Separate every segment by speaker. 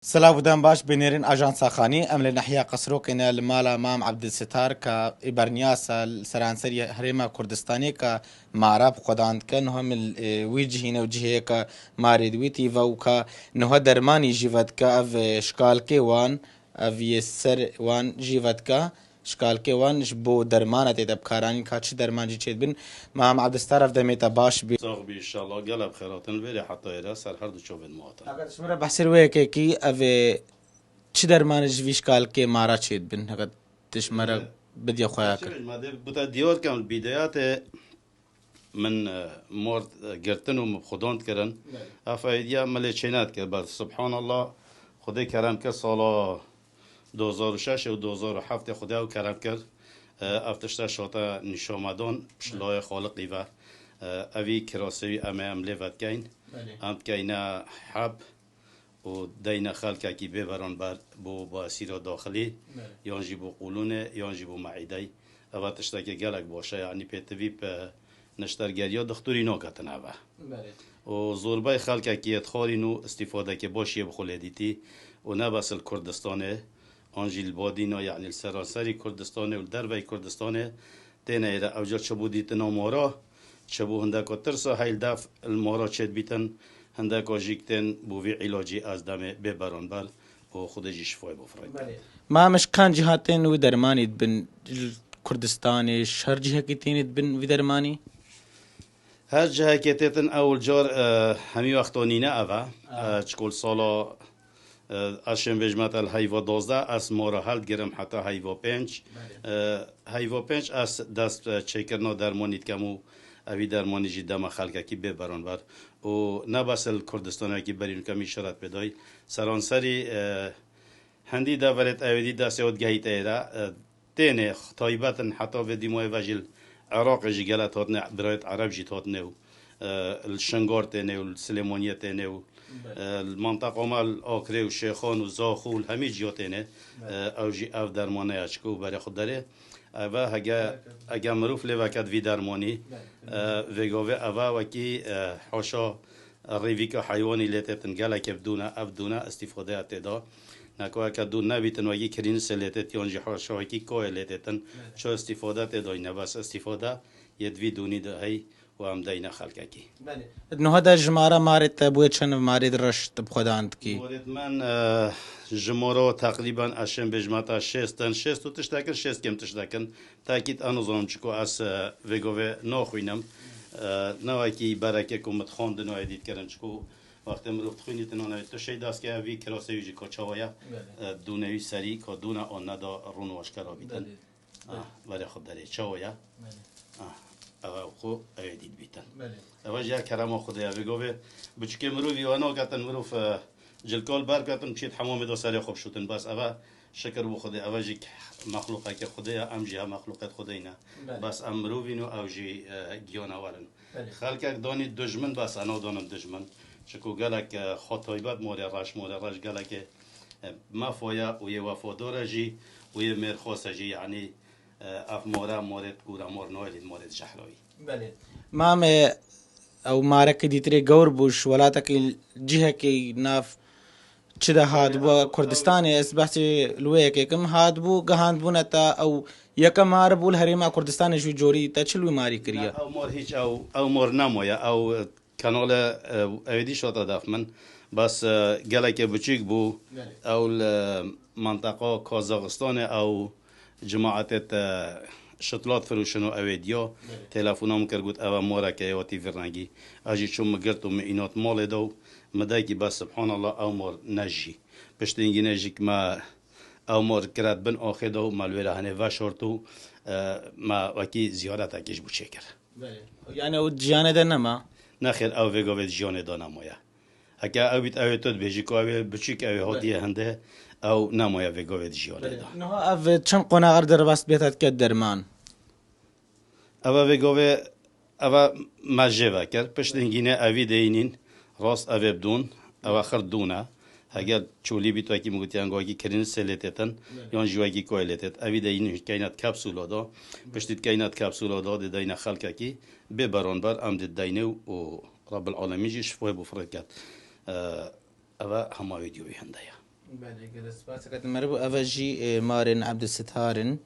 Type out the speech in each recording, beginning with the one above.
Speaker 1: سلااو دەم باش بنێرن ئاژانساخانی ئەم لە نەحیا قەسرۆکەینە لە ماڵە مام عەبدولستار کە ئیبەرنیاسە سەرانسەری هەرێما کوردستانی کە ماراب خۆداندکە نهۆ وی جهینە و جهەیە کە مارێدویتی ڤە و کە نهۆ دەرمانی ژیڤەتکە ئەڤ شکالکێ وان ئەڤ سەر وان ژیڤەتکە شکالکێ وانش بۆ دەرمانە تێدە بکارانی کا چی دەرمانجی چێت بن مام عەبدولستار ئەف دەمێتە باش بی
Speaker 2: صاغ بي ان شاء الله قلب خيراتن بيري حتى يرا سر هر دو چوبن مواطن
Speaker 1: ئەگەر شمرە بەحسیر وەیەکێکی ئەڤ چی دەرمانش وی شکالکێ مارا چێت بن هەگە تشمەرە بدیە خۆیان کرد
Speaker 2: ما بتا ديور كان البدايات من مورد قرتن ومخدوند كرن افايديا ملچينات كر بس سبحان الله خدای کرم کرد سال 2006 و 2007 خدای کرم کرد افتشتا شاتا نشامدان شلای خالقی و اوی کراسوی ام لیفت کین ام کینا حب و دین خلق کی ببران بر بو باسیر داخلی یانجی بو قولونه یانجی بو معده او تشتا که گلک باشه یعنی پتوی په نشترگریا دکتری ناکتن اوه و زوربای خلق کی ادخاری نو استفاده که باشی بخولیدیتی و نه بس الکردستانه آنجی البادینا یعنی السراسری کردستانه و دربای کردستانه تینه ایره اوجا چبو دیتن مارا چبو هندکا ترسا هیل دف المارا چید بیتن هندکا جیکتن بوی علاجی از دم ببران بر و خودجی شفای بفراید
Speaker 1: ما مش كان جهاتين ودرماني بن كردستاني شهر جهة كتينت بن ودرماني
Speaker 2: هر جهه که تیتن اول جار همی وقتانینه اوه چکل سالا اشم بجمت الهیوا 12 از مارا هلد گرم حتی هیوا 5 هیوا 5 از دست چکرنا درمانید کمو اوی درمانی جی دم خلقه کی ببران بر و نبس کردستان کی برین کمی شرط بدای سرانسری هندی دولت اویدی دست یاد گهیت ایرا تینه تایبتن حتی و دیمای وجل عراق جی گلت هاتنه برایت عرب جی هاتنه و الشنگار تینه و السلیمانیه تینه و المنطقه مال آکره و شیخان و زاخول همه جیاتینه او جی او درمانه اچکو برای خود داره و اگه مروف لوکت وی درمانی وگاوه او وکی حاشا ریویک حیوانی لیتتن گلک بدونه استفاده اتدا نکو اگه دون نبیتن وگی کرین سلیتت یانجی حاشا وکی کوه لیتتن چو استفاده اتدای نبس استفاده یدوی دونی دهی و هم دین خلقه کی
Speaker 1: انه هذا جمارة مارت بويت شن مارد رشت بخداند کی
Speaker 2: مورد من جمارة تقریبا اشم بجمتا شستن شست و تشتکن شست کم تشتکن تاکید آنو زنم چکو از وگوه ناخوینم نواکی برکه کمت خواند نوایدید کردن چکو وقتی مروفت خوینید نوایدید تو شید است که وی کراسه ویجی کچاویا دونه وی سری که دونه آن ندا رون واشکرا بیتن برای خود داره چاویا او خو اویدید بیتن او جا کرما خدایا بگوه بچکه مروفی وانا کتن مروف جلکال بر کتن بشید حمام دو سری خوب شدن بس او شکر بو خدا او جی مخلوقه که خدایا ام جی مخلوقات خداینا بس ام مروفینو او جی گیان اولن خلق دانی دشمن بس انا دانم دشمن چکو گلک خطایبت مور راش گلک مافویا و یه وفادار جی و یه مرخواست جی یعنی اف مورا مورد گورا مور نویلید مورد جحراوی
Speaker 1: بله مام او مارك ديتري قور بوش ولاتك الجهة كي ناف چدا هاد بو كردستان اس بحثي لويك كم هاد بو گهاند بونتا او يكم مار بول هريما كردستان جو جوري تا چلوي ماري كريا
Speaker 2: او مور هیچ او مور نمویا او کانال اویدی شاتا داف من بس گلک بچیک بو او منطقه کازاخستان او جماعت شطلات فروشن و اویدیا تلفنام کرد او مورا که یواتی فرنگی اجی چون مگرت و اینات مال دو مدای کی بس سبحان الله او مور نجی پشت اینگی نجی که ما او مور کرد بن آخه دو مالویره هنه و شورتو ما وکی زیارت اکیش بچه کرد
Speaker 1: يعني او جانه ده نما
Speaker 2: نخیر او وگاوید جانه دانه مویا اگه او بیت اوی تود بیجی که اوی بچیک اوی هاتیه هنده او نمایا وگاوید جانه دا
Speaker 1: نه اف چم قناغر در بس بيتات كدرمان
Speaker 2: او وگاوی او مجه وکر پشت اینگینه اوی دینین راست اوی بدون او خر دونه اگر چولی بیتو اکی مگوتیان گویی کرین سلیتتن یان جویی کویلتت اوی دینین کاینات کپسولا دا پشتید کاینات کپسولا دا دین خلق کی ببران بر ام دینه و رب العالمین شفای بفرکت او همه ویدیوی هنده
Speaker 1: مربو أفجي مارن عبد الستارن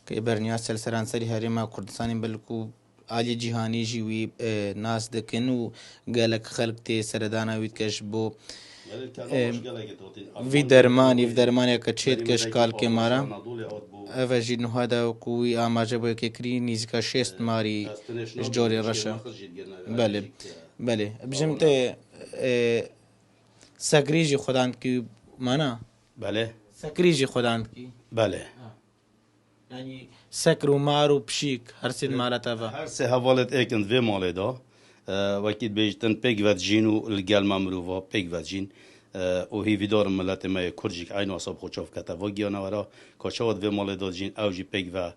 Speaker 1: كإبرنياس السرانسري هريما كردستاني بلكو عالي جيهاني جيوي ناس دكن وقالك خلقتي سردانا ويتكش بو في درماني كتشيت كشكال كمارا أفجي إنه هذا وكوي آماجة بو كيكري نيزكا شيست ماري جوري رشا بله بجمت سكريجي خداند كي مانا
Speaker 2: بله
Speaker 1: سكريجي خداند كي
Speaker 2: بله
Speaker 1: يعني سكر ومار وبشيك هرسيد مالتا
Speaker 2: هر سه حوالت اكن و مال دا وقتی بیشتن پیگ ود جینو الگال مامرووا پیگ ود جین او هی ویدار ملت ما کرجیک عین واسب خوچوف کتا و گیانا ورا کوچوت و مال دا جین اوجی پیگ و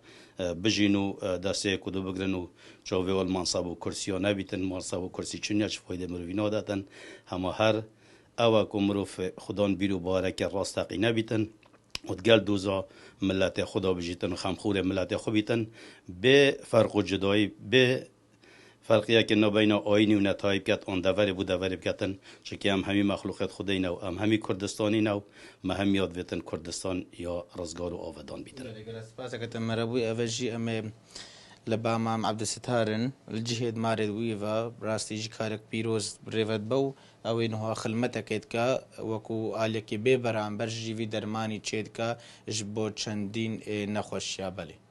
Speaker 2: بجینو دسته کدو بگرنو چاوه ول منصب و کرسی ها نبیتن منصب و کرسی چنیاش فایده مروینا دادن همه هر او کومروف خدان بیرو بارک راستقی نبیتن ودقال دوزا ملت خدا بجیتن و خمخور ملت خوبیتن به فرق و جدایی به فرقیه که نبین آینی و نتایب کت آن دوری بود دوری بکتن چه هم همی مخلوقات خدای نو هم همی کردستانی نو ما هم یاد ویتن کردستان یا رزگار و آودان بیتن.
Speaker 1: سپاس کتم مربوی اوجی ام لبا مام عبد الستارن الجهاد مارد ويفا براستي جي كارك بيروز بريفت بو او انه خلمتك كيتكا وكو آليكي بيبران برجي في درماني تشيدكا جبو چندين نخوش يا بلي